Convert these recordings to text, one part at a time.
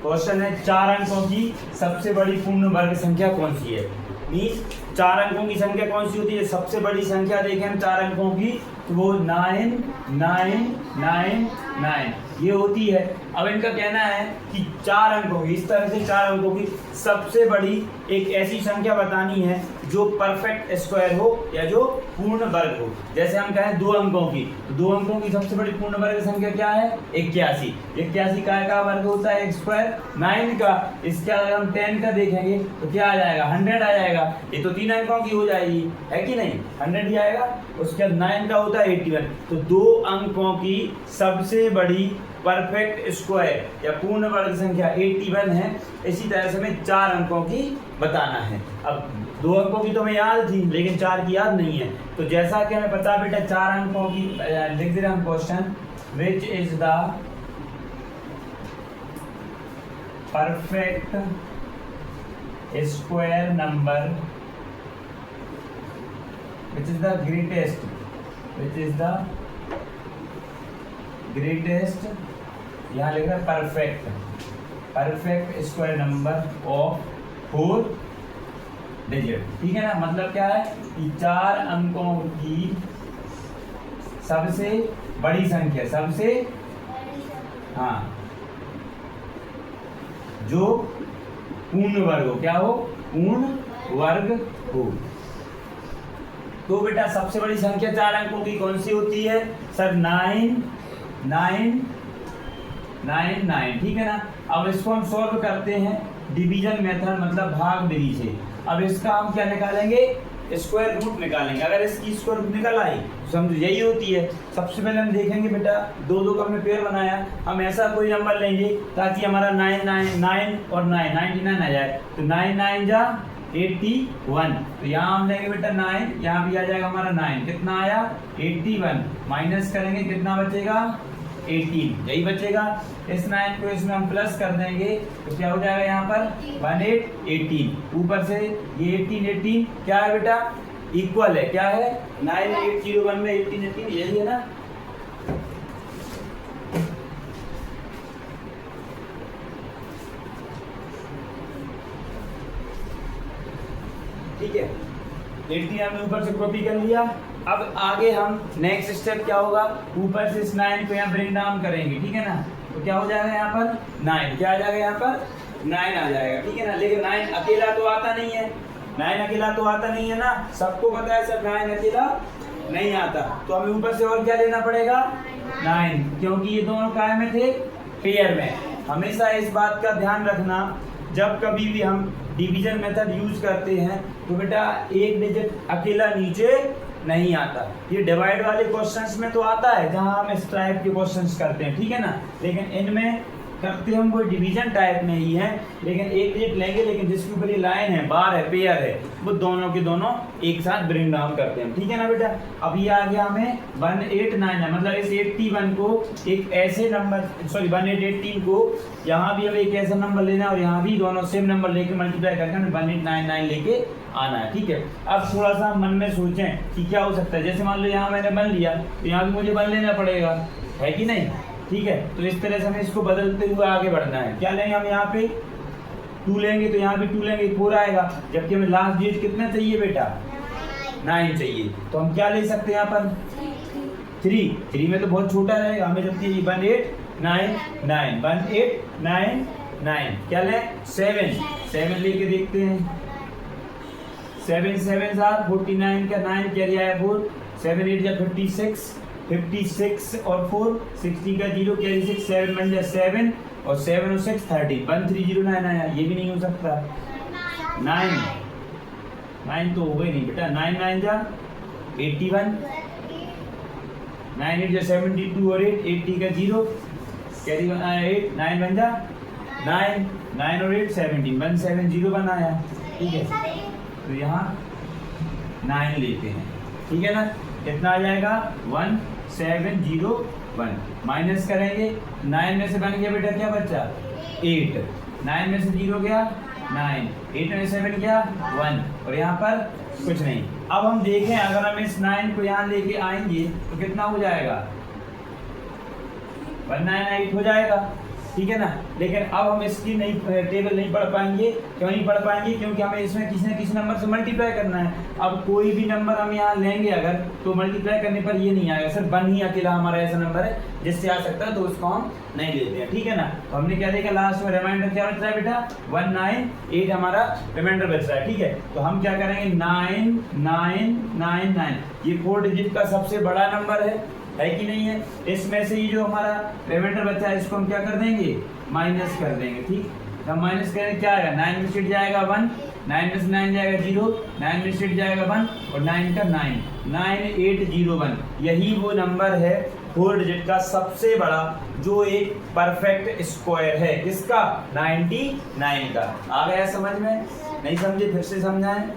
Question है 4 अंकों की सबसे बड़ी पूर्ण वर्ग संख्या कौन सी है। मीन्स 4 अंकों की संख्या कौन सी होती है। सबसे बड़ी संख्या देखें हम 4 अंकों की तो वो 9 9 9 9 ये होती है। अब इनका कहना है कि 4 अंकों की, इस तरह से 4 अंकों की सबसे बड़ी एक ऐसी संख्या बतानी है जो परफेक्ट स्क्वायर हो या जो पूर्ण वर्ग हो। जैसे हम कहें 2 अंकों की, तो 2 अंकों की सबसे बड़ी पूर्ण वर्ग संख्या क्या है 81। 81 का वर्ग होता है स्क्वायर 9 का। इसका अगर हम 10 का देखेंगे तो क्या आ जाएगा 100 आ जाएगा। ये तो 3 अंकों की हो जाएगी, है कि नहीं, 100 ही आएगा। उसके बाद 9 का होता है 81। तो 2 अंकों की सबसे बड़ी परफेक्ट स्क्वायर या पूर्ण वर्ग संख्या 81 है। इसी तरह से हमें 4 अंकों की बताना है। अब 2 अंकों की तो हमें याद थी लेकिन 4 की याद नहीं है। तो जैसा कि हमें पता बेटा 4 अंकों की लिख दे रहे हम question, which is the perfect square number, which is the greatest, which is the greatest, यहाँ लिख रहा है perfect square number of 4 digit. ठीक है ना। मतलब क्या है कि 4 अंकों की सबसे बड़ी संख्या, सबसे जो पूर्ण वर्ग हो, क्या हो, पूर्ण वर्ग हो। तो बेटा सबसे बड़ी संख्या 4 अंकों की कौन सी होती है सर 9 9 9 9। ठीक है ना। अब इसको हम सॉल्व करते हैं डिवीजन मेथड, मतलब भाग विधि से। अब इसका हम क्या निकालेंगे, स्क्वायर रूट निकालेंगे। अगर इसकी स्क्वायर रूट निकल आई तो समझो यही होती है। सबसे पहले हम देखेंगे बेटा 2 का हमने पेयर बनाया, हम ऐसा कोई नंबर लेंगे ताकि हमारा 9 9 9 और 9 99 आ जाए। तो 9 9 जा 81। तो यहाँ हम लेंगे बेटा 9, यहाँ भी आ जाएगा हमारा 9, कितना आया 81। माइनस करेंगे कितना बचेगा 18, यही बचेगा। इस 9 को इसमें हम प्लस कर देंगे तो क्या हो जाएगा यहाँ पर 18 ऊपर से ये 18 क्या है बेटा इक्वल है, क्या है 9801 में 18 यही है ना। ठीक है, 18 हमने ऊपर से कॉपी कर लिया। अब आगे हम नेक्स्ट स्टेप क्या होगा, ऊपर से इस 9 को यहाँ ब्रिंग डाउन करेंगे। ठीक है ना। तो क्या हो जाएगा यहाँ पर 9, क्या आ जाएगा यहाँ पर 9 आ जाएगा। ठीक है ना। लेकिन 9 अकेला तो आता नहीं है, 9 अकेला तो आता नहीं है ना, सबको पता है सर 9 अकेला नहीं आता। तो हमें ऊपर से और क्या लेना पड़ेगा 9, क्योंकि ये दोनों काय में थे पेयर में। हमेशा इस बात का ध्यान रखना जब कभी भी हम डिवीजन मेथड यूज करते हैं तो बेटा एक डिजिट अकेला नीचे नहीं आता। ये डिवाइड वाले क्वेश्चंस में तो आता है जहां हम इस टाइप के क्वेश्चंस करते हैं। ठीक है ना। लेकिन इनमें करते हम वो डिवीजन टाइप में ही है, लेकिन एक डिजिट लेंगे लेकिन जिसके ऊपर ये लाइन है, बार है, पेयर है, वो दोनों के दोनों एक साथ ब्रिंग डाउन करते हैं। ठीक है ना बेटा। अब ये आ गया हमें 189 है, मतलब इस 81 को एक ऐसे नंबर, सॉरी 1818 को यहाँ भी हमें एक ऐसा नंबर लेना है और यहाँ भी दोनों सेम नंबर लेके मल्टीप्लाई करके हमें 1899 लेके आना है। ठीक है। अब थोड़ा सा मन में सोचें कि क्या हो सकता है। जैसे मान लो यहाँ मैंने 1 लिया तो यहाँ भी मुझे 1 लेना पड़ेगा, है कि नहीं। ठीक है। तो इस तरह से हमें इसको बदलते हुए आगे बढ़ना है। क्या लेंगे हम यहाँ पे 2 लेंगे तो यहाँ भी 2 लेंगे 4 आएगा, जबकि हमें लास्ट डिजिट कितना चाहिए बेटा 9 चाहिए। तो हम क्या ले सकते हैं यहाँ पर 3 में तो बहुत छोटा रहेगा, हमें जब चाहिए 1899 1899। क्या लें 7 लेके देखते हैं। 7 7 49 का 9 कैरी आया 4, 7 8 जा 56 और 4 60 का 0 कैरी 6, 7 बन जा 7 और 7 और 6 30 1309 आया। ये भी नहीं हो सकता। 9 तो हो गई नहीं बेटा। 9 9 जा 81, 9 8 जा 72 और 8 80 का 0 कैरी आया 8, 9 बन जा 9 और 8 17 170 बनाया। ठीक है। तो यहाँ 9 लेते हैं। ठीक है ना। कितना आ जाएगा 1701। माइनस करेंगे 9 में से बन गया बेटा क्या बच्चा 8, 9 में से 0 गया 9, 8 में 7 गया 1 और यहाँ पर कुछ नहीं। अब हम देखें अगर हम इस 9 को यहाँ लेके आएंगे तो कितना हो जाएगा 198 हो जाएगा। ठीक है ना। लेकिन अब हम इसकी टेबल नहीं पढ़ पाएंगे। क्यों नहीं पढ़ पाएंगे? क्योंकि हमें इसमें किसी न किसी नंबर से मल्टीप्लाई करना है। अब कोई भी नंबर हम यहाँ लेंगे अगर, तो मल्टीप्लाई करने पर ये नहीं आएगा, सिर्फ 1 ही अकेला हमारा ऐसा नंबर है जिससे आ सकता है, तो उसको हम नहीं लेते हैं, ठीक है ना। तो हमने क्या देखा लास्ट में, रिमाइंडर क्या बच रहा है बेटा, 198 हमारा रिमाइंडर बच रहा है, ठीक है। तो हम क्या करेंगे, 9999, ये 4 डिजिट का सबसे बड़ा नंबर है कि नहीं है। इसमें से ये जो हमारा रिमाइंडर बचा है इसको हम क्या कर देंगे, माइनस कर देंगे, ठीक। हम माइनस करेंगे, क्या आएगा, 9 में से जाएगा 1, 9 में से 9 जाएगा 0, 9 में से जाएगा 1 और 9 का 9, 9801। यही वो नंबर है 4 डिजिट का सबसे बड़ा जो एक परफेक्ट स्क्वायर है, किसका, 99 का। आ गया समझ में? नहीं समझे फिर से समझाएं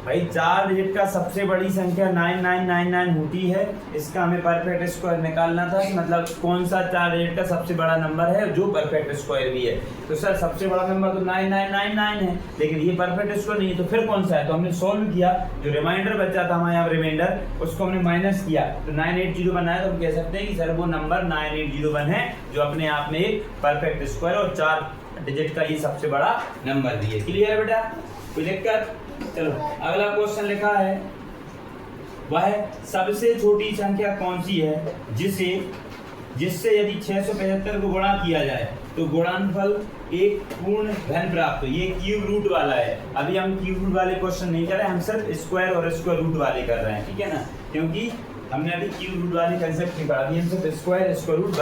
भाई। 4 डिजिट का सबसे बड़ी संख्या 9999 होती है, इसका हमें परफेक्ट स्क्वायर निकालना था। मतलब कौन सा 4 डिजिट का सबसे बड़ा नंबर है जो परफेक्ट स्क्वायर भी है। तो सर सबसे बड़ा नंबर तो 9999 है, लेकिन ये परफेक्ट स्क्वायर नहीं है, तो फिर कौन सा है। तो हमने सोल्व किया, जो रिमाइंडर बचा था हमारे यहाँ रिमाइंडर, उसको हमने माइनस किया तो 9801 बनाया। तो हम कह सकते हैं कि सर वो नंबर 9801 है जो अपने आप में एक परफेक्ट स्क्वायर और 4 डिजिट का ये सबसे बड़ा नंबर भी है। क्लियर है बेटा, कोई दिक्कत? चलो अगला क्वेश्चन लिखा है, वह सबसे छोटी संख्या कौन सी है जिससे यदि 675 को गुणा किया जाए तो गुणनफल एक पूर्ण घन प्राप्त हो। ये क्यूब रूट वाला है। अभी हम क्यूब रूट वाले क्वेश्चन नहीं कर रहे हैं, हम सिर्फ स्क्वायर और स्क्वायर रूट वाले कर रहे हैं, ठीक है ना। क्योंकि हमने अभी क्यूब रूट वाले कंसेप्ट निकाला, अभी हम सिर्फ स्क्वायर रूट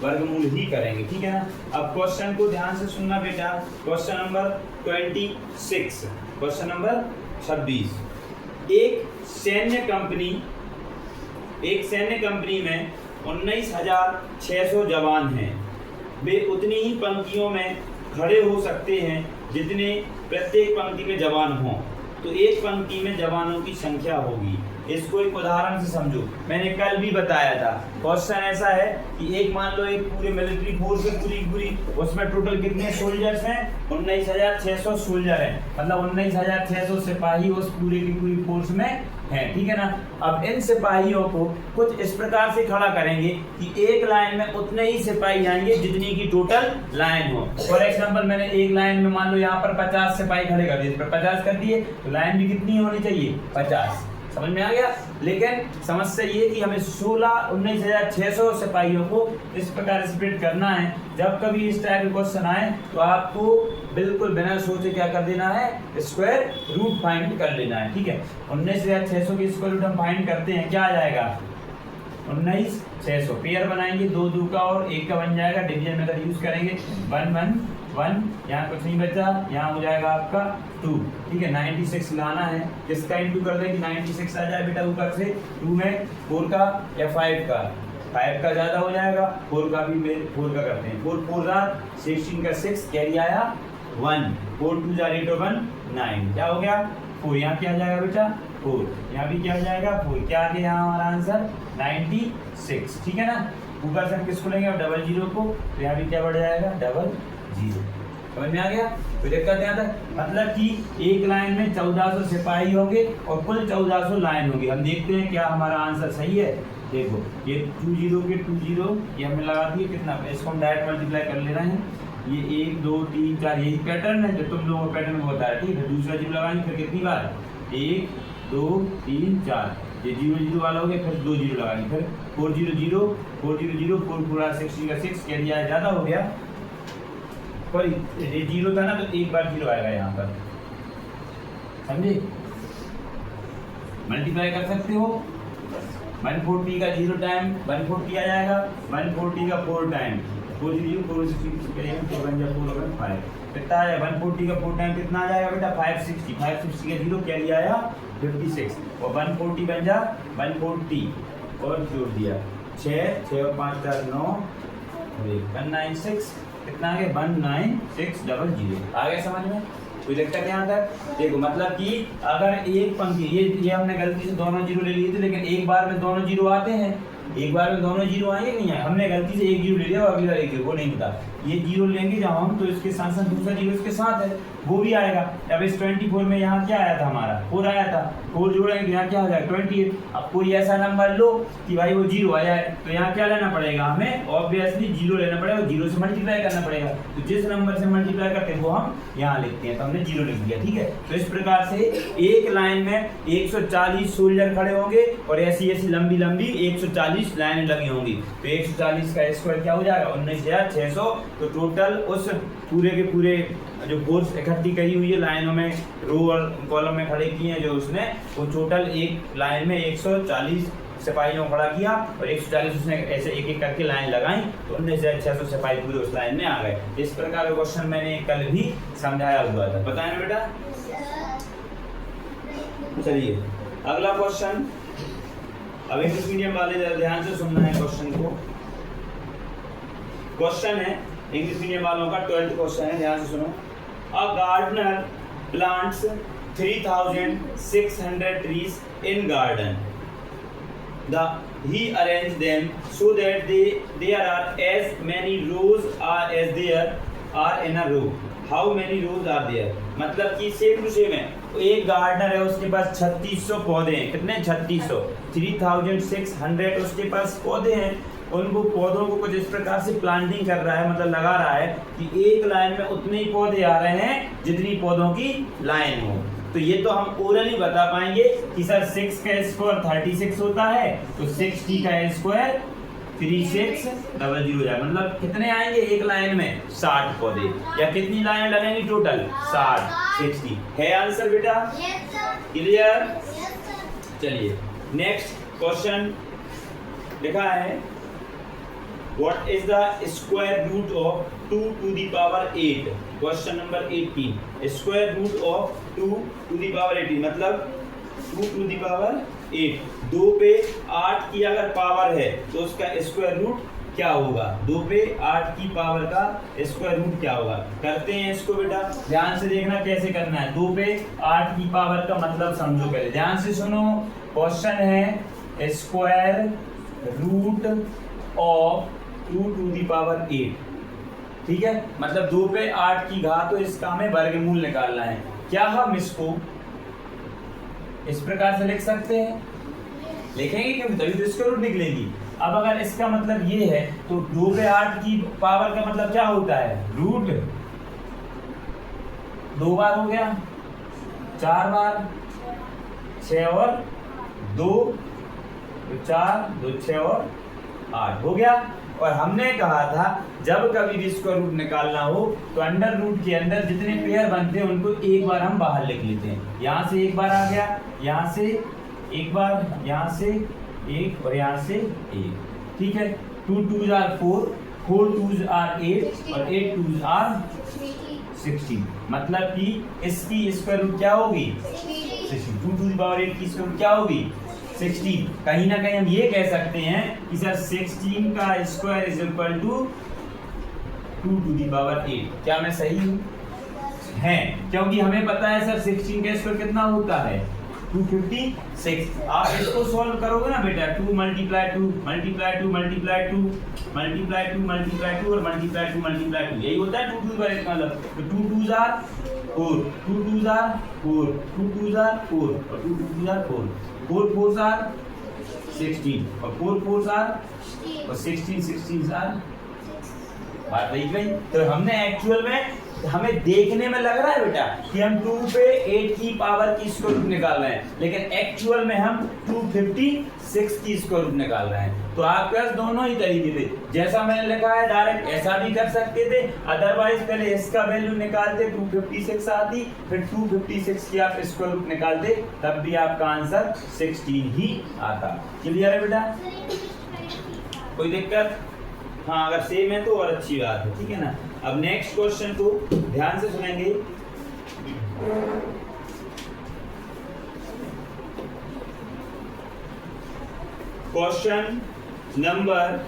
वर्गमूल ही करेंगे, ठीक है ना। अब क्वेश्चन को ध्यान से सुनना बेटा। Question number 26, question number 26। एक सैन्य कंपनी में 19,600 जवान हैं। वे उतनी ही पंक्तियों में खड़े हो सकते हैं जितने प्रत्येक पंक्ति में जवान हों। तो एक पंक्ति में जवानों की संख्या होगी। इसको एक उदाहरण से समझो। मैंने कल भी बताया था, क्वेश्चन ऐसा है कि एक मान लो एक पूरे मिलिट्री फोर्स है पूरी, उसमें टोटल कितने सोल्जर्स हैं, 19,600 सोल्जर हैं। मतलब 19,600 सिपाही उस पूरे की पूरी फोर्स में हैं, ठीक है ना। अब इन सिपाहियों को कुछ इस प्रकार से खड़ा करेंगे कि एक लाइन में उतने ही सिपाही आएंगे जितनी की टोटल लाइन हो। फॉर एग्जांपल मैंने एक लाइन में मान लो यहाँ पर 50 सिपाही खड़े कर दिए, इस पर 50 कर दिए, तो लाइन भी कितनी होनी चाहिए, 50। समझ में आ गया। लेकिन समस्या ये कि हमें 19,600 सिपाहियों को इस प्रकार स्प्लिट करना है। जब कभी इस टाइप का क्वेश्चन आए तो आपको बिल्कुल बिना सोचे क्या कर देना है, स्क्वायर रूट फाइंड कर लेना है, ठीक है। 19,600 की स्क्वायर रूट हम फाइंड करते हैं, क्या आ जाएगा, 19,600। पेयर बनाएंगे, 2 2 का और 1 का बन जाएगा। डिवीजन मेथड यूज करेंगे, 1 1 1, यहाँ कुछ नहीं बचा, यहाँ हो जाएगा आपका 2, ठीक है। 96 लाना है, इसका इंटू कर दें कि 96 आ जाए बेटा ऊपर से। 2 में 4 का या 5 का, 5 का ज़्यादा हो जाएगा, 4 का भी 4 का करते हैं। 4 4 16 का 6, कैरी आया 1, 4 2 8 और 1 9, क्या हो गया 4। यहाँ क्या आ जाएगा बेटा 4, यहाँ भी क्या हो जाएगा 4। क्या आ गया यहाँ हमारा आंसर 96, ठीक है ना। ऊपर से हम किसको लेंगे, अब 00 को, तो यहाँ भी क्या बढ़ जाएगा 00। समझ में आ गया, तो दिक्कत यहाँ तक। मतलब कि एक लाइन में 1400 सिपाही होंगे और कुल 1400 लाइन होगी। हम देखते हैं क्या हमारा आंसर सही है। देखो ये 20 के 20 ये हमने लगा दिए, कितना, इसको हम डायरेक्ट मल्टीप्लाई कर ले रहे हैं। ये 1 2 3 4 यही पैटर्न है जो तुम लोगों को पैटर्न को बताया, ठीक है। दूसरा जीरो लगाएंगे, फिर कितनी बार, 1 2 3 4, ये 0 0 वाला हो गया, फिर 2 0 लगाएंगे, फिर 4 0 0 4 0 0 4 पूरा 16 का 6, क्या दिया ज़्यादा हो गया, पर ये 0 था ना तो एक बार 0 आएगा यहाँ पर, समझे। मल्टीप्लाई कर सकते हो, 140 का 0 टाइम 140 आ जाएगा, 140 का 4 टाइम 4 0 4 60 4 बन जाए 4 और 5 कितना आया, 140 का 4 टाइम कितना आ जाएगा बेटा 560 का 0 क्या लिया आया 56, और 140 बन जा 140 और जोड़ दिया 6 6 और 5 4 9 196, कितना आ गया 19600। आ गया समझ में, कोई दिक्कत यहाँ तक। देखो मतलब कि अगर एक पंक्ति, ये हमने गलती से दोनों जीरो ले लिए थे, लेकिन एक बार में दोनों जीरो आते हैं, एक बार में दोनों जीरो आएंगे नहीं आए, हमने गलती से एक जीरो ले लिया और अगली बार एक जीरो, वो नहीं होता। ये जीरो लेंगे जब हम तो इसके साथ साथ दूसरा जीरो इसके साथ है वो भी आएगा। अब इस 24 में यहाँ क्या आया था हमारा 4 आया था, 4 जोड़ेंगे यहाँ क्या हो जाएगा 28। अब कोई ऐसा नंबर लो कि भाई वो जीरो आ जाए तो यहाँ क्या लेना पड़ेगा हमें, ऑब्वियसली जीरो लेना पड़ेगा, जीरो से मल्टीप्लाई करना पड़ेगा। तो जिस नंबर से मल्टीप्लाई करते हैं वो हम यहाँ लिखते हैं, तो हमने जीरो लिख दिया। ठीक है, तो इस प्रकार से एक लाइन में 140 सोल्जर खड़े होंगे और ऐसी ऐसी लंबी लंबी 140 लाइनें लगी होंगी। तो 140 का स्क्वायर क्या हो जाएगा 19,600। तो टोटल उस पूरे के पूरे जो फोर्स इकट्ठी करी हुई है लाइनों में, रो और कॉलम में खड़े किए हैं जो उसने, वो टोटल एक लाइन में 140 सिपाहियों को खड़ा किया और 140 उसने ऐसे एक एक करके लाइन लगाई तो 19,600 सिपाही पूरे उस लाइन में आ गए। इस प्रकार का क्वेश्चन मैंने कल भी समझाया हुआ था, बताया ना बेटा। चलिए अगला क्वेश्चन, अब इंग्लिश मीडियम वाले जरा ध्यान से सुनना है क्वेश्चन को। क्वेश्चन है इंग्लिश मीडियम वालों का 12th क्वेश्चन है, ध्यान से सुनो। A gardener plants 3,600 trees in garden. He arranged them so that there are as many rows as there are in a row. How many rows are there? मतलब कि same to same है, एक gardener है उसके पास 3600 पौधे हैं। कितने 3600, 3600 उसके पास पौधे हैं। उनको पौधों को कुछ इस प्रकार से प्लांटिंग कर रहा है, मतलब लगा रहा है कि एक लाइन में उतने ही पौधे आ रहे हैं जितनी पौधों की लाइन हो। तो ये तो हम ओरली बता पाएंगे कि सर 6 का स्क्वायर 36 होता है, तो 60 का स्क्वायर 3600 हो जाए, मतलब कितने आएंगे एक लाइन में 60 पौधे, या कितनी लाइन लगेंगी टोटल 60 60 है आंसर बेटा। क्लियर। चलिए नेक्स्ट क्वेश्चन लिखा है, What is the square root of 2 to the power 8? Question number 18. Square root of 2 to the power 18 मतलब 2 to the power 8। 2 पे 8 की अगर पावर है तो उसका स्क्वायर रूट क्या होगा, 2 पे 8 की पावर का स्क्वायर रूट क्या होगा। करते हैं इसको बेटा, ध्यान से देखना कैसे करना है। 2 पे 8 की पावर का मतलब समझो पहले, ध्यान से सुनो। क्वेश्चन है square root of 2 to the power 8, ठीक है, मतलब 2 पे 8 की घात, तो इसका हमें वर्गमूल निकालना है। क्या हम इसको इस प्रकार से लिख सकते हैं, लिखेंगे क्योंकि तभी तो इसका रूट निकलेगी। अब अगर इसका मतलब ये है तो 2 पे 8 की पावर का मतलब क्या होता है, रूट 2 बार हो गया, 4 बार, 6 और 2, 4 2 6 और 8 हो गया। और हमने कहा था जब कभी भी इसका रूट निकालना हो तो अंडर रूट के अंदर जितने पेयर बनते हैं उनको एक बार हम बाहर लिख लेते हैं। यहाँ से एक बार आ गया, यहाँ से एक बार, यहाँ से एक और यहाँ से एक, ठीक है। 2 2s are 4, 4 2s are 8 और 8 2s are 16, मतलब कि इसकी स्क्वायर रूट क्या होगी 16। 2 to the power 8 की स्क्वायर रूट क्या होगी 16। कहीं ना कहीं हम ये कह सकते हैं कि सर 16 का square is equal to 2 to the power 8। क्या मैं सही हूँ? है, क्योंकि हमें पता है सर 16 का स्क्वायर कितना होता है 256। आप इसको सॉल्व करोगे ना बेटा, 2 multiply 2 multiply 2 multiply 2 multiply 2 multiply 2 और मल्टीप्लाई 2 मल्टीप्लाई 2, यही होता है 2 to the power 8 का मतलब। तो 2 2s are 4, 2 2s are 4, 2 2s are 4 और 2 2s are 4, 4 4s are 16 और 4 4s are और 16 16s are, बात रही गई। तो हमने एक्चुअल में, हमें देखने में लग रहा है बेटा कि हम 2 पे 8 की पावर की स्क्वायर रूट निकाल रहे हैं, लेकिन एक्चुअल में हम 256 की स्क्वायर रूट निकाल रहे हैं। तो आपके पास दोनों ही तरीके थे, जैसा मैंने लिखा है डायरेक्ट ऐसा भी कर सकते थे, अदरवाइज पहले इसका वैल्यू निकालते 256 आती, फिर 256 की आप स्क्वायर रूट निकालते, तब भी आपका आंसर 16 ही आता। क्लियर है बेटा, कोई दिक्कत? हाँ, अगर सेम है तो और अच्छी बात है, ठीक है ना। अब नेक्स्ट क्वेश्चन को ध्यान से सुनेंगे। Question number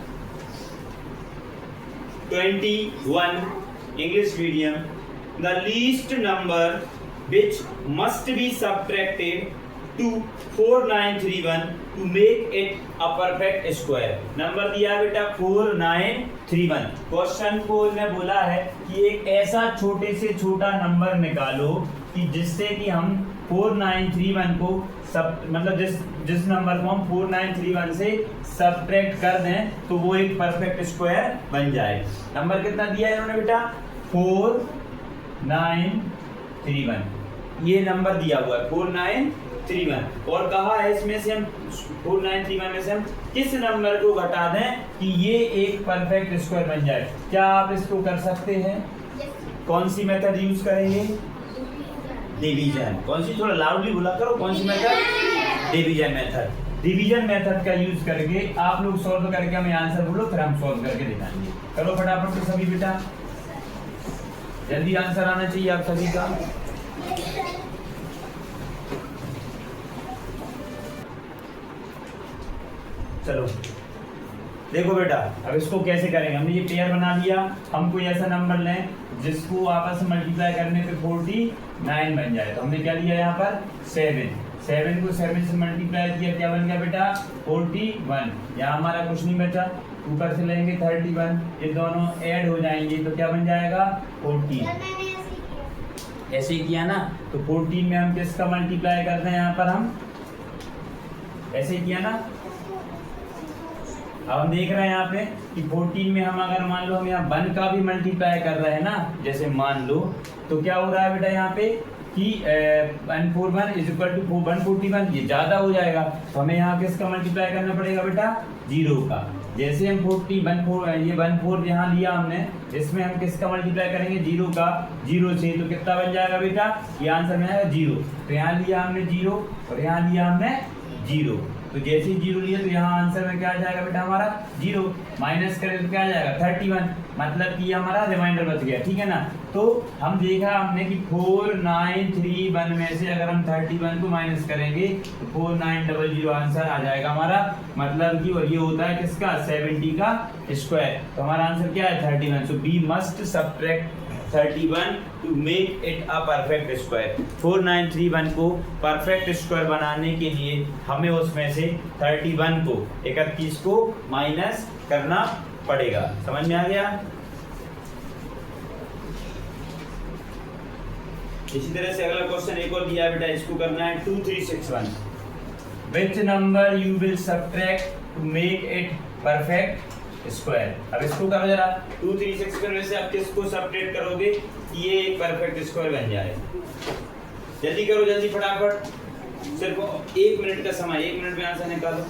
21 English medium, the least number which must be subtracted to 4931 to make it a perfect square। Number दिया है बेटा 4931। क्वेश्चन को ने बोला है कि एक ऐसा छोटे से छोटा नंबर निकालो कि जिससे कि हम 4931 को सब मतलब जिस नंबर को हम 4931 से सब्ट्रैक्ट कर दें तो वो एक परफेक्ट स्क्वायर बन जाए। नंबर कितना दिया है इन्होंने बेटा 4931, ये नंबर दिया हुआ है 4931 और कहा है इसमें से हम 4931 में से हम किस नंबर को घटा दें कि ये एक परफेक्ट स्क्वायर बन जाए। क्या आप इसको कर सकते हैं? कौन सी मेथड यूज करेंगे? डिवीजन। कौन सी? थोड़ा लाउडली बोला करो। कौन सी method? Division method. Division method का यूज करके आप लोग सॉल्व करके हमें आंसर बोलो, फिर हम सॉल्व करके दिखाएंगे। करो फटाफट से सभी बेटा, जल्दी आंसर आना चाहिए आप सभी का। चलो देखो बेटा, अब इसको कैसे करेंगे। हमने ये पेयर बना लिया, हम कोई ऐसा नंबर लें जिसको आपस में मल्टीप्लाई करने पे 49 बन जाए। तो हमने क्या लिया यहाँ पर 7 को 7 से मल्टीप्लाई किया, क्या बन गया बेटा 41। यहाँ हमारा कुछ नहीं बचा, ऊपर से लेंगे 31, ये दोनों ऐड हो जाएंगे तो क्या बन जाएगा 14। ऐसे ही किया ना, तो 14 में हम किसका मल्टीप्लाई करते हैं यहाँ पर, हम ऐसे ही किया ना। अब हम देख रहे हैं यहाँ पे कि 14 में हम अगर मान लो हम यहाँ 1 का भी मल्टीप्लाई कर रहे हैं ना, जैसे मान लो, तो क्या हो रहा है बेटा यहाँ पे कि 141 इज इक्वल टू 141, ये ज्यादा हो जाएगा तो हमें यहाँ किसका मल्टीप्लाई करना पड़ेगा बेटा 0 का। जैसे हम 14 यहाँ लिया हमने, इसमें हम किसका मल्टीप्लाई करेंगे 0 का, 0 से, तो कितना बन जाएगा बेटा, ये आंसर में आएगा 0। तो यहाँ लिया हमने 0 और यहाँ लिया हमने 0, तो जैसे ही 0 लिया तो यहाँ आंसर में क्या आ जाएगा बेटा हमारा 0, माइनस करें तो क्या आ जाएगा 31, मतलब कि हमारा रिमाइंडर बच गया, ठीक है ना। तो हम देखा हमने कि 4931 में से अगर हम 31 को माइनस करेंगे तो 4900 आंसर आ जाएगा हमारा, मतलब कि और ये होता है किसका 70 का स्क्वायर। तो हमारा आंसर क्या है 31। So we must subtract 31 to make it a perfect square। 4931 को परफेक्ट स्क्वायर बनाने के लिए हमें उसमें से 31 को 31 को माइनस करना पड़ेगा। समझ में आ गया? इसी तरह से अगला क्वेश्चन एक और दिया बेटा, इसको करना है 2361। Which number you will subtract to make it perfect square. अब इसको करो जरा, 2361 में से आप किसको सब्ट्रैक्ट करोगे कि ये एक परफेक्ट स्क्वायर बन जाए। जल्दी करो, जल्दी फटाफट, सिर्फ 1 मिनट का समय, 1 मिनट में आंसर निकालो।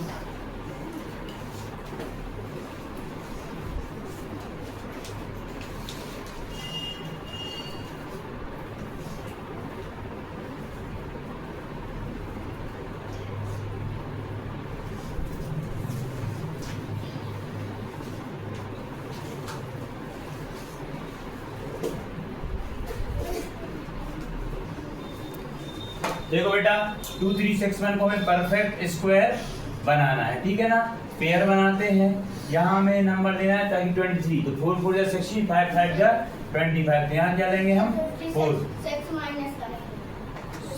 देखो बेटा 2361 को हमें परफेक्ट स्क्वायर बनाना है, ठीक है ना। पेयर बनाते हैं, यहाँ हमें नंबर लेना है ताकि 23, तो 4 4 जा 60, 5 5 जा 25, यहाँ क्या लेंगे हम 4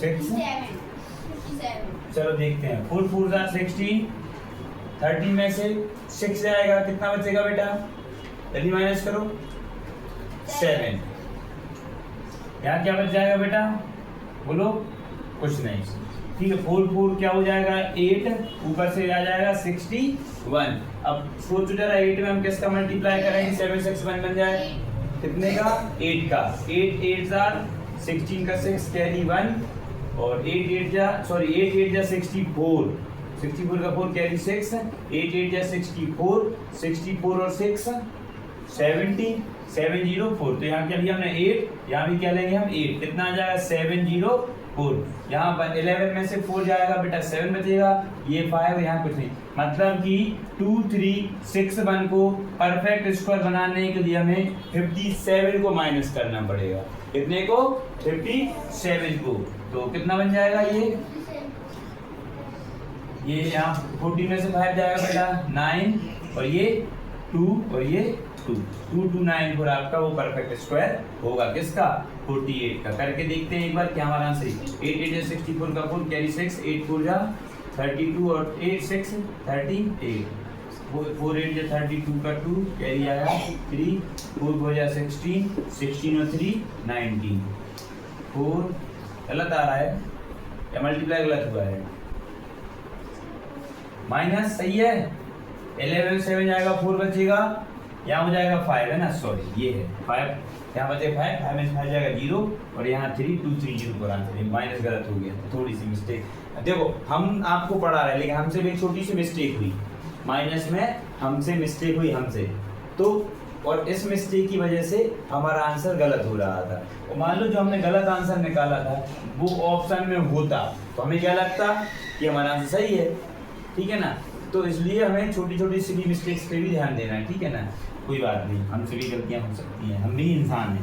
6। चलो देखते हैं, 4 4 जा 60, 30 में से 6 जाएगा, कितना बचेगा बेटा, जल्दी माइनस करो 7। यहाँ क्या बच जाएगा बेटा बोलो, कुछ नहीं, ठीक है। 4 4 क्या हो जाएगा 8, ऊपर से आ जाएगा 61। अब सोचो जरा 8 में हम किसका मल्टीप्लाई करेंगे, 761 बन जाए, कितने का 8 का, 8 8 जा 16 का 6 कैरी 1 और 8 8 जा 64, 64 का 4 कैरी 6, 8 8 जा 64, 64 और 6 70, 704। तो यहाँ क्या लिया हमने 8, यहाँ भी क्या लेंगे हम 8, कितना आ जाएगा 704। यहाँ 11 में से 4 जाएगा बेटा 7 बचेगा, ये 5, यहाँ कुछ नहीं, मतलब कि 2361 को परफेक्ट स्क्वायर बनाने के लिए हमें 57 को माइनस करना पड़ेगा। कितने को 57 को, तो कितना बन जाएगा ये यहाँ 14 में से 5 जाएगा बेटा 9 और ये 2 और ये 2 2 2 9 4 आपका वो परफेक्ट स्क्वायर होगा किसका 48 का। करके देखते हैं एक बार क्या हमारा आंसर है। 8 8 64 का 4 कैरी 6 8 4 जा 32 और 8 6 38 4 8 जा 32 का 2 कैरी आया 3 4 4 जा 16 16 और 3 19 4 गलत आ रहा है या मल्टीप्लाई गलत हुआ है माइनस सही है 11 7 जाएगा 4 बचेगा यहाँ हो जाएगा 5 है ना सॉरी ये है 5 यहाँ बचे 5 5 में 5 जाएगा 0 और यहाँ 3 2 3 0 पर आंसर माइनस गलत हो गया थोड़ी सी मिस्टेक। देखो हम आपको पढ़ा रहे हैं लेकिन हमसे भी एक छोटी सी मिस्टेक हुई माइनस में हमसे मिस्टेक हुई हमसे तो और इस मिस्टेक की वजह से हमारा आंसर गलत हो रहा था। और मान लो जो हमने गलत आंसर निकाला था वो ऑप्शन में होता तो हमें क्या लगता कि हमारा आंसर सही है ठीक है ना। तो इसलिए हमें छोटी छोटी सी मिस्टेक्स पे भी ध्यान देना है ठीक है ना। कोई बात नहीं हमसे भी गलतियां हो सकती हैं हम भी इंसान हैं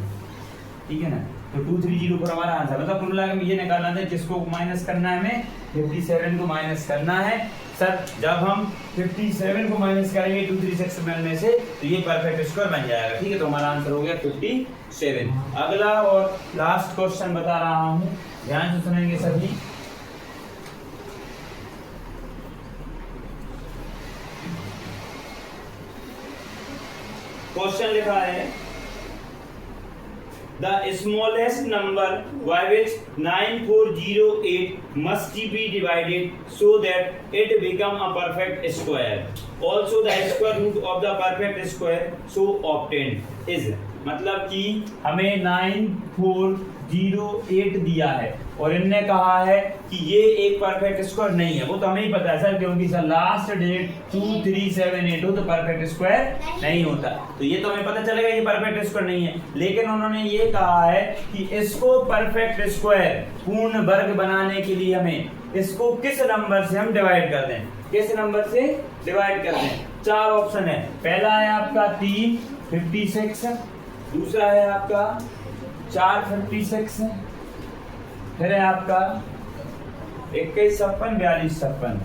ठीक है ना। तो 2 3 0 पर हमारा आंसर मतलब कुल मिलाकर ये निकालना था किसको माइनस करना है हमें 57 को माइनस करना है। सर जब हम 57 को माइनस करेंगे 2 3 6 में से तो ये परफेक्ट स्क्वायर बन जाएगा ठीक है। तो हमारा आंसर हो गया 57। अगला और लास्ट क्वेश्चन बता रहा हूँ ध्यान से सुनेंगे सभी। क्वेश्चन लिखा है the smallest number by which 9408 must be divided so that it become a perfect square. Also the square root of the perfect square so obtained is मतलब कि हमें 9408 दिया है और इनने कहा है कि ये एक परफेक्ट स्क्वायर नहीं है। वो तो हमें ही पता है सर क्योंकि सर लास्ट डेट 2378 हो तो परफेक्ट स्क्वायर नहीं होता तो ये तो हमें पता चलेगा ये परफेक्ट स्क्वायर नहीं है। लेकिन उन्होंने ये कहा है कि इसको परफेक्ट स्क्वायर पूर्ण वर्ग बनाने के लिए हमें इसको किस नंबर से हम डिवाइड कर दें किस नंबर से डिवाइड कर दें। 4 ऑप्शन है। पहला है आपका 3 56 दूसरा है आपका 4 56 फिर है आपका 21 56 42 56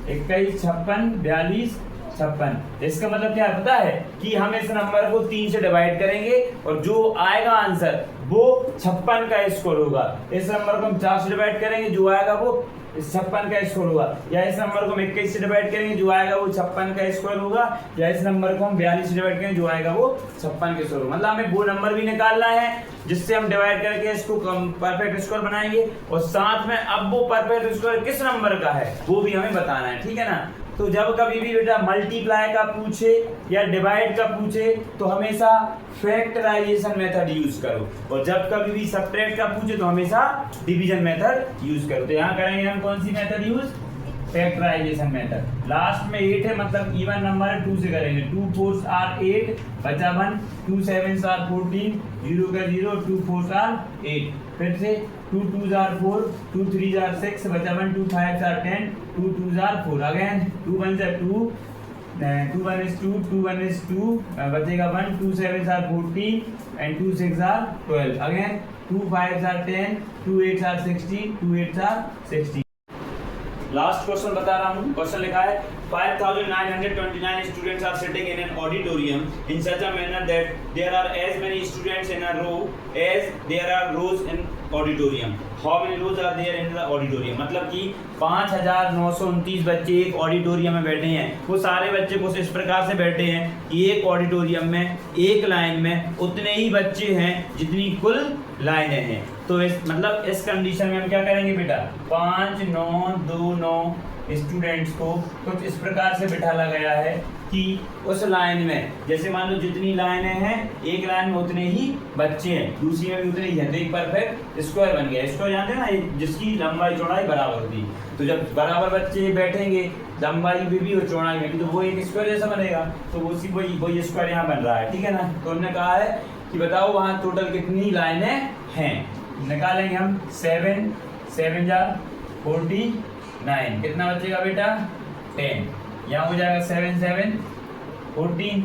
21 56 42 56। इसका मतलब क्या पता है कि हम इस नंबर को 3 से डिवाइड करेंगे और जो आएगा आंसर वो 56 का स्क्वायर होगा। इस नंबर को हम 4 से डिवाइड करेंगे जो आएगा वो 56 का स्क्वायर होगा या इस नंबर को हम 21 से डिवाइड करेंगे जो आएगा वो 56 का स्क्वायर होगा या इस नंबर को हम 42 से डिवाइड करेंगे जो आएगा वो 56 का स्क्वायर होगा। मतलब हमें वो नंबर भी निकालना है जिससे हम डिवाइड करके इसको परफेक्ट स्क्वायर बनाएंगे और साथ में अब वो परफेक्ट स्क्वायर किस नंबर का है वो भी हमें बताना है ठीक है ना। तो जब कभी भी बेटा मल्टीप्लाई का पूछे या डिवाइड का पूछे तो हमेशा फैक्टराइजेशन मेथड यूज करो और जब कभी भी सब्ट्रैक्ट का पूछे तो हमेशा डिवीजन मेथड यूज करो। तो यहाँ करेंगे हम कौन सी method use factorization method. Last में 8 है मतलब इवन नंबर है 2 से करेंगे 2 4 आर 8 बचा 1 2 7 आर 14 0 का 0 2 4 आर 8 फिर से 2 2 आर 4 2 3 आर 6 बचा 1 2 5 are 10 2 2 are 4 again 2 1 are 2 2 1 is 2 2 1 is 2 बचेगा 1 2 7 are 14 and 2 6 are 12 again 2 5 are 10 2 8 are 16 2 8 are 16। Last question बता रहा हूँ। क्वेश्चन लिखा है 5929 students are sitting in an auditorium in such a manner that there are as many students in a row as there are rows in auditorium. How many rows are there in the auditorium? मतलब कि 5929 बच्चे एक auditorium में बैठे हैं। वो सारे बच्चे कुछ इस प्रकार से बैठे हैं कि एक ऑडिटोरियम में एक लाइन में उतने ही बच्चे हैं जितनी कुल लाइनें हैं। तो इस मतलब इस कंडीशन में हम क्या करेंगे बेटा 5 9 2 9 स्टूडेंट्स को कुछ इस प्रकार से बिठाया गया है कि उस लाइन में जैसे मान लो जितनी लाइनें हैं एक लाइन में उतने ही बच्चे हैं दूसरी में भी उतने ही हैं तो एक परफेक्ट स्क्वायर बन गया। स्क्वायर जानते हैं ना जिसकी लंबाई चौड़ाई बराबर होती है। तो जब बराबर बच्चे बैठेंगे लंबाई में भी और चौड़ाई में भी तो वो एक स्क्वायर जैसा बनेगा। तो वही स्क्वायर यहाँ बन रहा है ठीक है ना। तो हमने कहा है कि बताओ वहाँ टोटल कितनी लाइनें हैं। निकालेंगे हम 7 7 जा 49 कितना बचेगा बेटा 10 यहाँ हो जाएगा 7 7 14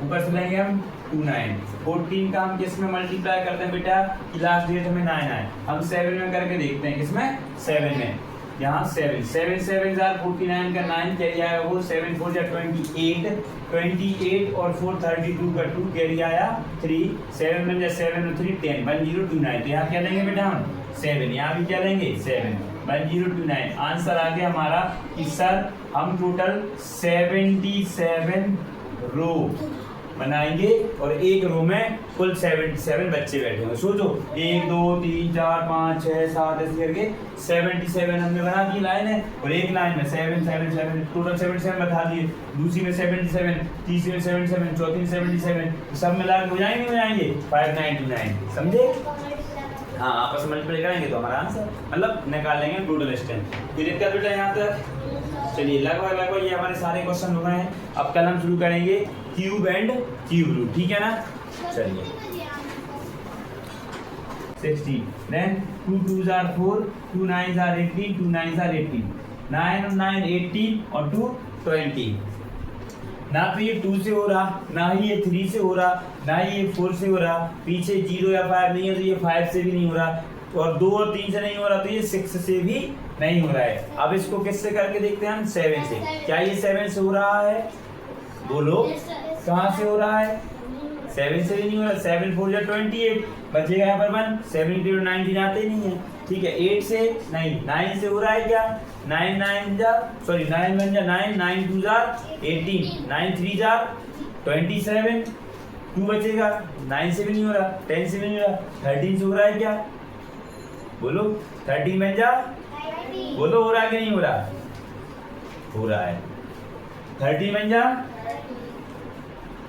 ऊपर से लेंगे हम 2 9 14 का हम किस में मल्टीप्लाई करते हैं बेटा कि लास्ट डेट हमें 9 आए। हम 7 में करके देखते हैं किसमें 7 में यहाँ 7 7 7 49 का 9 कैरी आया वो 7 4 28 28 और 4 32 का 2 कैरी आया 3 7 बन जाए 7 और 3 10 1029 तो यहाँ क्या लेंगे बेटा हम 7 यहाँ भी क्या लेंगे 7 1029 आंसर आ गया हमारा कि सर हम टोटल 77 रो बनाएंगे और एक रो में कुल 77 बच्चे बैठे होंगे। सोचो 1 2 3 4 5 6 7 ऐसे करके 77 हमने बना दी लाइन है और एक लाइन में 7 7 7 टोटल 77 बता दिए, दूसरी में 77, तीसरी में 77, चौथी में 77 सब मिला के हो जाएंगे 5929 समझे। हाँ आपस में मल्टीप्लाई करेंगे तो हमारा आंसर मतलब निकालेंगे टोटल स्ट्रेंथ। फिर इसका बेटा यहाँ तक चलिए लगभग ये हमारे सारे क्वेश्चन हो गए हैं। अब कल हम शुरू करेंगे क्यूब एंड क्यूब रूट, ठीक है ना। चलिए 60 then 2 2s are 4 2 9s are 18 2 9s are 18 9 और 9 18 और 2 20 ना तो ये 2 से हो रहा ना ही ये 3 से हो रहा ना ही ये 4 से हो रहा, पीछे 0 या 5 नहीं है तो ये 5 से भी नहीं हो रहा और 2 और 3 से नहीं हो रहा तो ये 6 से भी नहीं हो रहा है। अब इसको किससे करके देखते हैं हम 7 से। क्या ये 7 से हो रहा है बोलो, कहाँ से हो रहा है 7 से भी नहीं हो रहा। 7 4 28 बचेगा यहाँ पर 1 7 8 19 आते नहीं है, ठीक है। 8 से नहीं 9 से हो रहा है क्या 9 9 जा सॉरी 9 1 जा 9 9 2 जा 18 9 3 जा 27 2 बचेगा 9 से भी नहीं हो रहा 10 से भी नहीं हो रहा 13 से हो रहा है क्या बोलो 13 में जा बोलो हो रहा है कि नहीं हो रहा, हो रहा है 30 में जा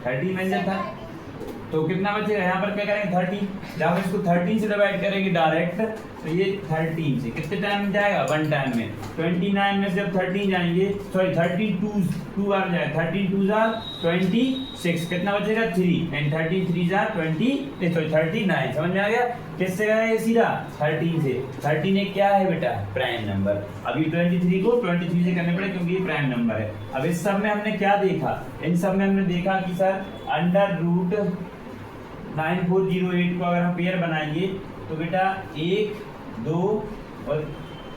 30 में जा था तो कितना बचेगा यहाँ पर क्या करेंगे 30 जब इसको 13 से डिवाइड करेंगे डायरेक्ट तो ये 13 से कितने टाइम में जाएगा 1 टाइम में 29 में से जब 13 जाएंगे सॉरी 32 2 बार जाएगा 13 2 जा 26 कितना बचेगा 3 एंड 13 3 जा 20 सॉरी 39 समझ में आ गया किससे गया ये सीधा 13 से। 13 एक क्या है बेटा प्राइम नंबर। अभी 23 को 23 से करने पड़े क्योंकि ये प्राइम नंबर है। अब इस सब में हमने क्या देखा, इन सब में हमने देखा कि सर अंडर रूट 9408 को अगर हम पेयर बनाएंगे तो बेटा 1 2 और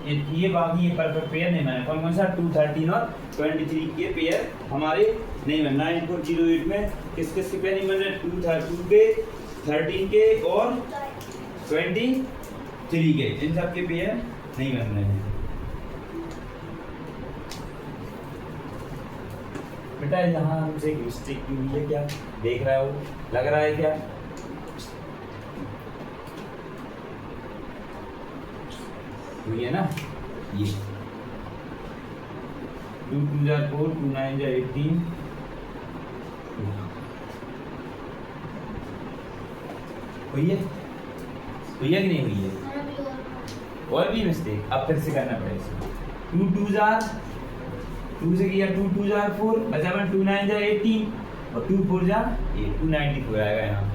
ये बाकी ये परफेक्ट पेयर नहीं बने। कौन कौन सा 213 और 23 के पेयर हमारे नहीं बने। 9408 में किस किस के पेयर नहीं बन रहे 2 के 13 के और 23 के, इन सब के पेयर नहीं बन रहे हैं बेटा। यहाँ हमसे एक मिस्टेक की हुई है क्या देख रहा हो लग रहा है क्या हुई है ना ये 2 2 जा 4 2 9 जा 18 हुई है कि नहीं हुई है और भी मिस्टेक अब फिर से करना पड़ेगा। 2 2 जा 2 से किया 2 2 जा 4 बचा 2 9 जा 18 और 2 4 जा 8 294 आएगा यहाँ।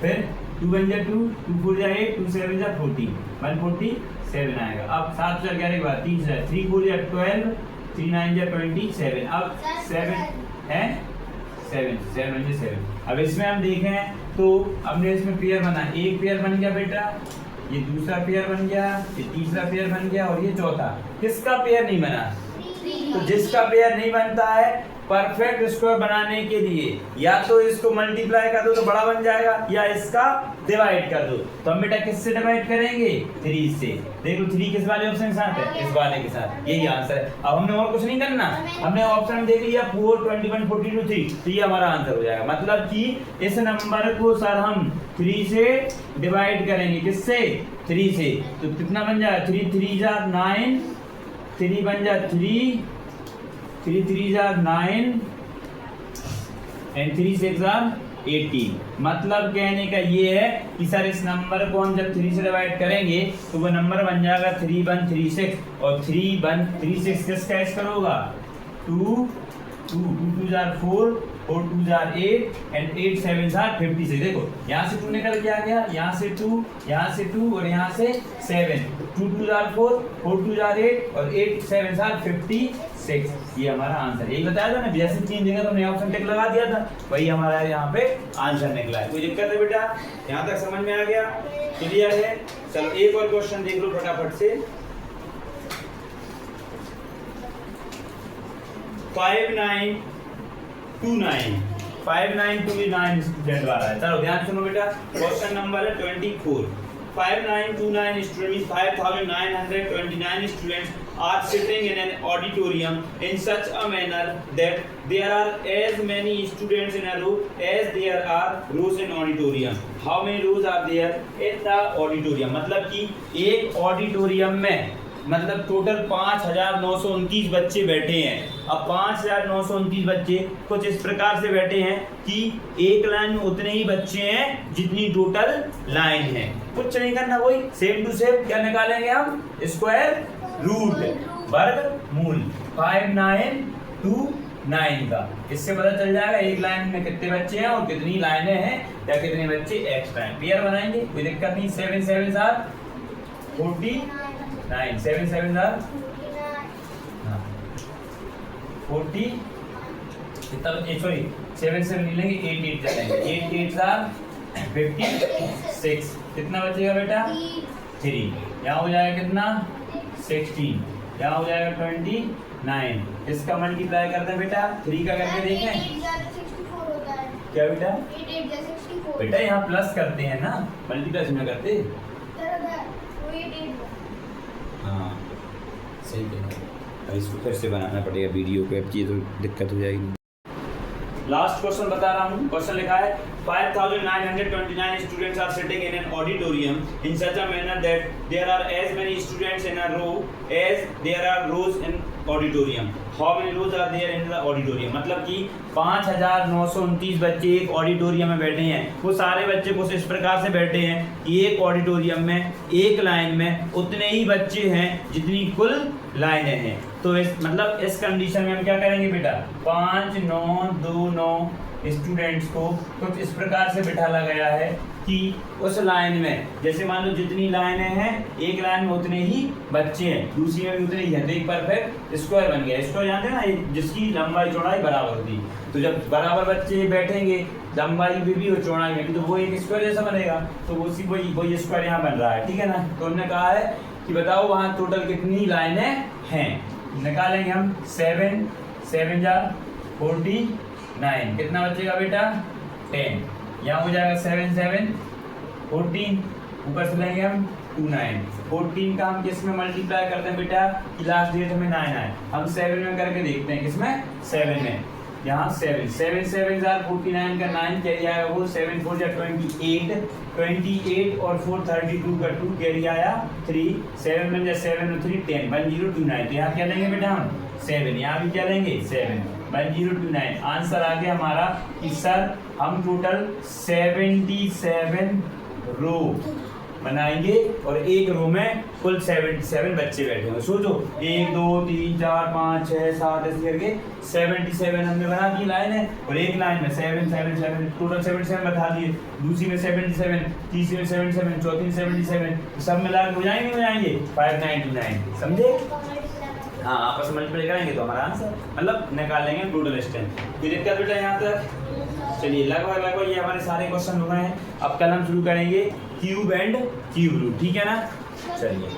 फिर 2 1 जा 2 2 4 जा 8 2 7 जा 14 147 आएगा। अब 7 से 11 के बाद 3 से 3 4 जा 12 3 9 जा 27 अब 7 है 7 अब इसमें हम देखें तो हमने इसमें पेयर बना, एक पेयर बन गया बेटा, ये दूसरा पेयर बन गया, ये तीसरा पेयर बन गया और ये चौथा। किसका पेयर नहीं बना तो जिसका पेयर नहीं बनता है परफेक्ट स्क्वायर बनाने के लिए या तो इसको मल्टीप्लाई कर दो तो बड़ा बन जाएगा या इसका डिवाइड कर दो। तो हम बेटा किससे डिवाइड करेंगे 3 से। देखो 3 किस वाले ऑप्शन के साथ है इस वाले के साथ, यही आंसर है। अब हमने और कुछ नहीं करना, हमने ऑप्शन देख लिया 4 21 42 3 तो ये हमारा आंसर हो जाएगा। मतलब कि इस नंबर को सर हम 3 से डिवाइड करेंगे किससे 3 से तो कितना बन जाएगा 3 3 जा 9 3 बन जा 3 3 3 जा 9 एंड 3 6 जा 18। मतलब कहने का ये है कि सर इस नंबर को हम जब 3 से डिवाइड करेंगे तो वो नंबर बन जाएगा 3136 और 3136 किसका इसका होगा 2 2 2 जा 4 4 2 जा 8 एंड 8 7 जा 56। देखो यहाँ से 2 निकल के आ गया, यहाँ से 2 यहाँ से 2 और यहाँ से 7 2 2 जा 4 4 2 जा 8 और 8 7 जा 56। ये हमारा आंसर यही बताया था ना, जैसे 3 जगह तो नया ऑप्शन टिक लगा दिया था वही हमारा यहाँ पे आंसर निकला है। कोई दिक्कत है बेटा यहाँ तक समझ में आ गया क्लियर है। चलो एक और क्वेश्चन देख लो फटाफट से। 5929 स्टूडेंट वाला है। चलो ध्यान सुनो बेटा, क्वेश्चन नंबर है 24। 5929 students, 5929 students are sitting in an auditorium in such a manner that there are as many students in a row as there are rows in auditorium. How many rows are there in the auditorium? मतलब कि एक auditorium में मतलब total 5929 बच्चे बैठे हैं। अब 5929 बच्चे कुछ इस प्रकार से बैठे हैं कि एक लाइन में उतने ही बच्चे हैं जितनी टोटल लाइन है। कुछ नहीं करना, वही सेम टू सेम क्या निकालेंगे हम, स्क्वायर रूट वर्गमूल 5929 का। इससे पता चल जाएगा एक लाइन में कितने बच्चे हैं और कितनी लाइनें हैं या कितने बच्चे एक्स्ट्रा हैं। पेयर बनाएंगे, कोई दिक्कत नहीं। 7 7 49, 7 7 40, सॉरी 7 7 नहीं लेंगे, 8 8 चलेंगे। 8 8 56। कितना बचेगा बेटा, 3। यहाँ हो जाएगा कितना, 16। यहाँ हो जाएगा 29। इसका मल्टीप्लाई करते हैं बेटा, 3 का करके देखें। क्या बेटा, बेटा यहाँ प्लस करते हैं ना, मल्टीप्लाई में करते। हाँ सही है, इसको फिर से बनाना पड़ेगा वीडियो को, अब ये तो दिक्कत हो जाएगी। लास्ट क्वेश्चन बता रहा हूँ। क्वेश्चन लिखा है 5929 students are sitting in an auditorium in such a manner that there are as many students in a row as there are rows in auditorium. How many rows are there in the auditorium? मतलब कि 5929 बच्चे एक auditorium में बैठे हैं। वो सारे बच्चे कुछ इस प्रकार से बैठे हैं कि एक ऑडिटोरियम में एक लाइन में उतने ही बच्चे हैं जितनी कुल लाइनें हैं। तो इस मतलब इस कंडीशन में हम क्या करेंगे बेटा, 5 9 2 9 स्टूडेंट्स को कुछ इस प्रकार से बिठाला गया है कि उस लाइन में जैसे मान लो जितनी लाइनें हैं एक लाइन में उतने ही बच्चे हैं, दूसरी में भी उतने ही हैं। तो एक परफेक्ट स्क्वायर बन गया। स्क्वायर जानते हैं ना, जिसकी लंबाई चौड़ाई बराबर होती है। तो जब बराबर बच्चे बैठेंगे लंबाई में भी और चौड़ाई में भी, तो वो एक स्क्वायर जैसा बनेगा। तो उसी वही स्क्वायर यहाँ बन रहा है, ठीक है ना। तो हमने कहा है कि बताओ वहाँ टोटल कितनी लाइनें हैं। निकालेंगे हम 7 7 49। कितना बचेगा बेटा, 10। यहाँ हो जाएगा 7 7 14, ऊपर से लेंगे हम 29। 14 का हम किस में मल्टीप्लाई करते हैं बेटा कि लास्ट डेट हमें 9 आए। हम 7 में करके देखते हैं, किसमें, 7 में। यहाँ 7 7 7 49 का 9 कैरी आया, वो 7 4 28 और 4 32 का 2 कैरी आया 3। 7 में 7 और 3 10 1029। तो यहाँ क्या लेंगे बेटा हम 7, यहाँ भी क्या लेंगे 7 1029। आंसर आ गया हमारा कि सर हम टोटल 77 रो बनाएंगे और एक रो में कुल 77 बच्चे बैठे होंगे। सोचो 1 2 3 4 5 6 7 ऐसे करके 77 हमने बना दी लाइन है। और एक लाइन में 7 7 7 टोटल 77 बता दिए, दूसरी में 77, तीसरी में 77, चौथी में 77, सब मिला के हो जाएंगे 5929। समझे? हाँ, आपस में मल्टीप्लाई करेंगे तो हमारा आंसर मतलब निकालेंगे टोटल स्ट्रेंथ। फिर दिक्कत बेटा यहाँ तक। चलिए लगभग ये हमारे सारे क्वेश्चन हो गए हैं। अब कल हम शुरू करेंगे क्यूब एंड क्यूब रूट, ठीक है ना। चलिए।